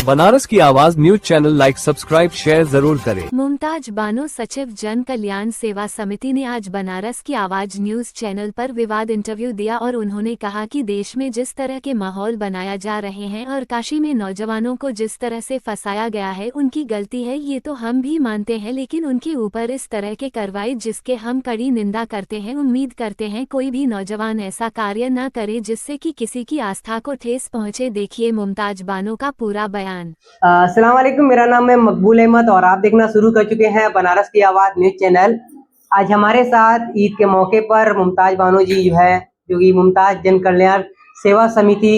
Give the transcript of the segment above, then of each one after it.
बनारस की आवाज news channel like subscribe share जरूर करें। मुमताज बानो सचिव जन कल्याण सेवा समिति ने आज बनारस की आवाज न्यूज चैनल पर विवाद इंटरव्यू दिया और उन्होंने कहा कि देश में जिस तरह के माहौल बनाया जा रहे हैं और काशी में नौजवानों को जिस तरह से फंसाया गया है उनकी गलती है, ये तो हम भी मानते हैं, लेकिन उनके ऊपर इस तरह के कार्रवाई जिसके हम कड़ी निंदा करते हैं। उम्मीद करते हैं कोई भी नौजवान ऐसा कार्य न करे जिससे कि किसी की आस्था को ठेस पहुँचे। देखिए मुमताज बानो का पूरा बयान। अस्सलाम वालेकुम, मेरा नाम है मकबूल अहमद और आप देखना शुरू कर चुके हैं बनारस की आवाज़ न्यूज़ चैनल। आज हमारे साथ ईद के मौके पर मुमताज बानो जी जो कि मुमताज जन कल्याण सेवा समिति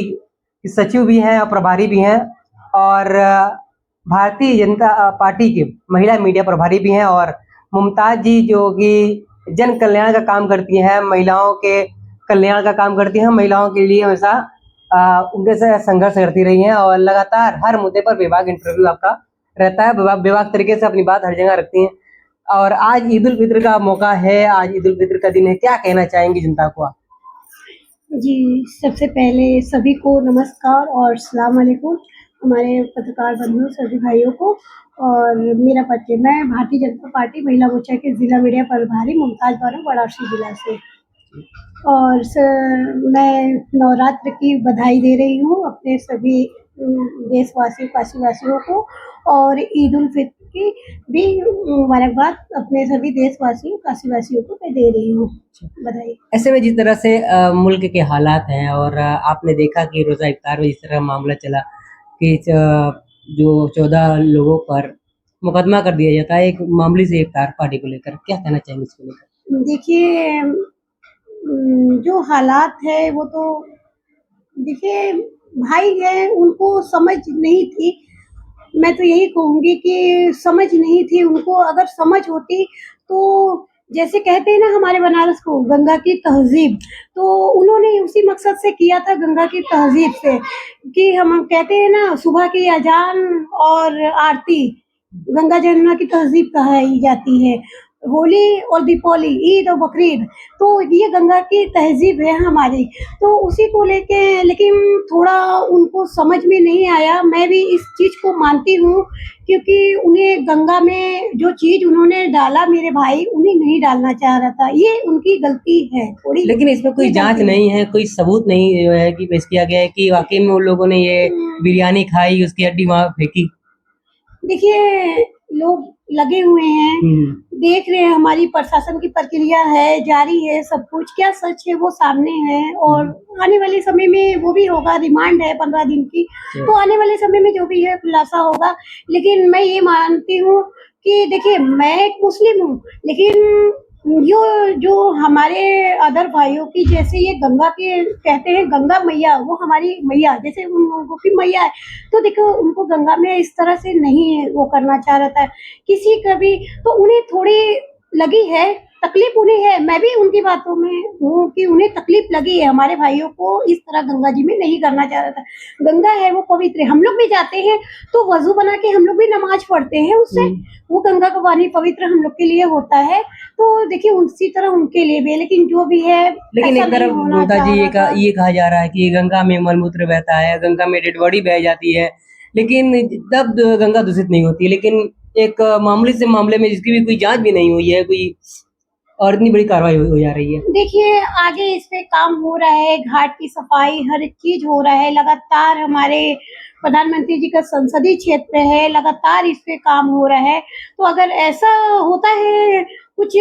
की सचिव भी हैं और प्रभारी भी हैं और भारतीय जनता पार्टी के महिला मीडिया प्रभारी भी हैं। और मुमताज जी जो कि जन कल्याण का काम करती हैं, महिलाओं के कल्याण का काम करती हैं, महिलाओं के लिए हमेशा उनके से संघर्ष करती रही हैं और लगातार हर मुद्दे पर बेबाक इंटरव्यू आपका रहता है। बेबाक तरीके से अपनी बात हर जगह रखती हैं। और आज ईद उल फित्र का मौका है, आज ईद उल फित्र का दिन है, क्या कहना चाहेंगी जनता को आप? जी, सबसे पहले सभी को नमस्कार और अस्सलाम वालेकुम, हमारे पत्रकार बंधुओं सभी भाइयों को। और मेरा परिचय, मैं भारतीय जनता पार्टी महिला मोर्चा के जिला मीडिया प्रभारी मुमताज बानो वाराणसी जिला से। और मैं नवरात्र की बधाई दे रही हूँ अपने सभी देशवासियों काशीवासियों को और ईद उल फित्र की भी मुबारकबाद अपने सभी देशवासियों काशीवासियों को मैं दे रही हूँ बधाई। ऐसे में जिस तरह से मुल्क के हालात हैं और आपने देखा कि रोज़ा इफ्तार में जिस तरह मामला चला कि जो 14 लोगों पर मुकदमा कर दिया जाता है एक मामूली से इफ्तार पार्टी को लेकर, क्या कहना चाहेंगे इसको लेकर? देखिए, जो हालात है वो तो देखिए भाई है, उनको समझ नहीं थी। मैं तो यही कहूँगी कि समझ नहीं थी उनको। अगर समझ होती तो जैसे कहते हैं ना हमारे बनारस को गंगा की तहजीब, तो उन्होंने उसी मकसद से किया था, गंगा की तहजीब से, कि हम कहते हैं ना सुबह की अजान और आरती गंगा जमुना की तहजीब कही जाती है। होली और दीपावली, ईद और बकरीद, तो ये गंगा की तहजीब है हमारी, तो उसी को लेके लेकिन थोड़ा उनको समझ में नहीं आया। मैं भी इस चीज़ को मानती हूँ क्योंकि उन्हें गंगा में जो चीज़ उन्होंने डाला, मेरे भाई उन्हें नहीं डालना चाह रहा था, ये उनकी गलती है थोड़ी। लेकिन इसमें कोई जांच नहीं है, कोई सबूत नहीं है कि पेश किया गया है कि वाकई में उन लोगों ने ये बिरयानी खाई, उसकी हड्डी वहाँ फेंकी। देखिए, लोग लगे हुए हैं, देख रहे हैं, हमारी प्रशासन की प्रक्रिया है, जारी है, सब कुछ क्या सच है वो सामने है। और आने वाले समय में वो भी होगा, रिमांड है 15 दिन की, तो आने वाले समय में जो भी है खुलासा होगा। लेकिन मैं ये मानती हूँ कि देखिए, मैं एक मुस्लिम हूँ, लेकिन जो हमारे अदर भाइयों की जैसे ये गंगा के कहते हैं, गंगा मैया, वो हमारी मैया जैसे उन लोगों की मैया है, तो देखो उनको गंगा में इस तरह से नहीं वो करना चाह रहा था किसी का भी, तो उन्हें थोड़ी लगी है तकलीफ, उन्हें है। मैं भी उनकी बातों में हूँ कि उन्हें तकलीफ लगी है, हमारे भाइयों को इस तरह गंगा जी में नहीं करना चाह रहा था। गंगा है वो पवित्र है, हम लोग भी जाते हैं तो वजू बना के हम लोग भी नमाज पढ़ते हैं, उससे वो गंगा का पानी पवित्र हम लोग के लिए होता है। तो देखिए उसी तरह उनके लिए भी, लेकिन जो भी है, लेकिन एक तरफ ममता जी ये कहा जा रहा है कि गंगा में मलमूत्र बहता है, गंगा में डेड बॉडी बह जाती है, लेकिन तब गंगा दूषित नहीं होती। लेकिन एक मामूली से मामले में जिसकी भी कोई जांच भी नहीं हुई है कोई, और इतनी बड़ी कार्रवाई हो जा रही है। देखिए, आगे इस पे काम हो रहा है, घाट की सफाई, हर एक चीज हो रहा है लगातार। हमारे प्रधानमंत्री जी का संसदीय क्षेत्र है, लगातार इस पे काम हो रहा है। तो अगर ऐसा होता है कुछ,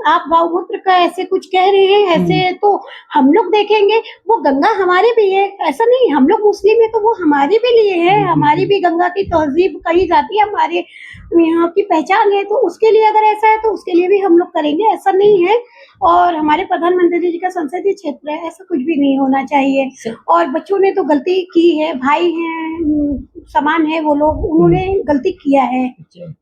आप गौमूत्र का ऐसे कुछ कह रहे हैं ऐसे, तो हम लोग देखेंगे, वो गंगा हमारी भी है, ऐसा नहीं हम लोग मुस्लिम है तो वो हमारी भी लिए है, हमारी भी गंगा की तहजीब कही जाती है, हमारे यहाँ की पहचान है, तो उसके लिए अगर ऐसा है तो उसके लिए भी हम लोग करेंगे, ऐसा नहीं है। और हमारे प्रधानमंत्री जी का संसदीय क्षेत्र है, ऐसा कुछ भी नहीं होना चाहिए। और बच्चों ने तो गलती की है, भाई हैं, समान है वो लोग, उन्होंने गलती किया है,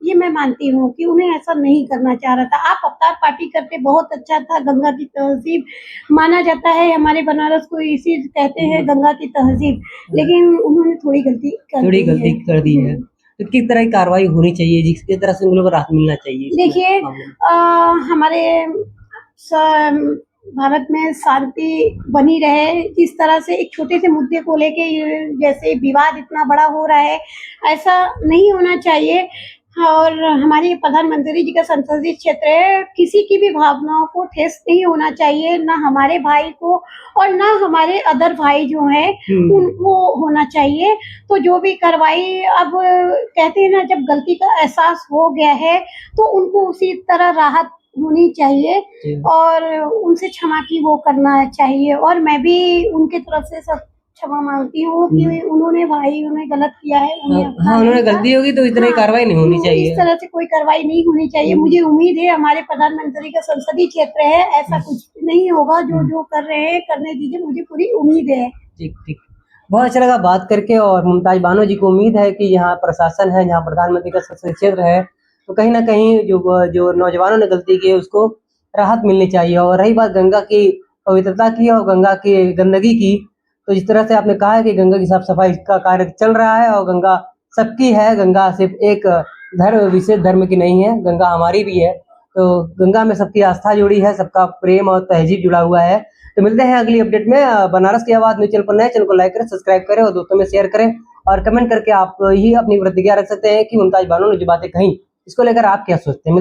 ये मैं मानती हूँ कि उन्हें ऐसा नहीं करना चाह रहा था। आप अवतार पार्टी करते बहुत अच्छा था, गंगा की तहजीब माना जाता है, हमारे बनारस को इसी कहते हैं गंगा की तहजीब, लेकिन उन्होंने थोड़ी गलती कर दी है। तो किस तरह की कार्रवाई होनी चाहिए, जिस तरह से उन लोगों को राहत मिलना चाहिए? देखिए, हमारे भारत में शांति बनी रहे। जिस तरह से एक छोटे से मुद्दे को लेके जैसे विवाद इतना बड़ा हो रहा है, ऐसा नहीं होना चाहिए। और हमारे प्रधानमंत्री जी का संसदीय क्षेत्र है, किसी की भी भावनाओं को ठेस नहीं होना चाहिए, ना हमारे भाई को और ना हमारे अदर भाई जो हैं उनको होना चाहिए। तो जो भी कार्रवाई, अब कहते हैं ना, जब गलती का एहसास हो गया है तो उनको उसी तरह राहत होनी चाहिए और उनसे क्षमा की वो करना चाहिए। और मैं भी उनके तरफ से सब क्षमा मांगती हूँ कि उन्होंने गलत किया है। हाँ, उन्होंने गलती होगी तो इस तरह की कार्रवाई नहीं होनी चाहिए। इस तरह से कोई कार्रवाई नहीं होनी चाहिए। मुझे उम्मीद है हमारे प्रधानमंत्री का संसदीय क्षेत्र है, ऐसा कुछ नहीं होगा। जो कर रहे हैं करने दीजिए, मुझे पूरी उम्मीद है। ठीक ठीक, बहुत अच्छा लगा बात करके। और मुमताज बानो जी को उम्मीद है कि यहाँ प्रशासन है, जहाँ प्रधानमंत्री का संसदीय क्षेत्र है, तो कहीं ना कहीं जो नौजवानों ने गलती की है उसको राहत मिलनी चाहिए। और रही बात गंगा की पवित्रता की और गंगा की गंदगी की, तो जिस तरह से आपने कहा है कि गंगा की साफ सफाई का कार्य चल रहा है और गंगा सबकी है, गंगा सिर्फ एक विशेष धर्म की नहीं है, गंगा हमारी भी है। तो गंगा में सबकी आस्था जुड़ी है, सबका प्रेम और तहजीब जुड़ा हुआ है। तो मिलते हैं अगली अपडेट में। बनारस की आवाज न्यूज चैनल पर नए चैनल को लाइक करें, सब्सक्राइब करें और दोस्तों में शेयर करें और कमेंट करके आप ही अपनी प्रतिक्रिया रख सकते हैं कि मुमताज बानो ने जो बातें कही इसको लेकर आप क्या सोचते हैं।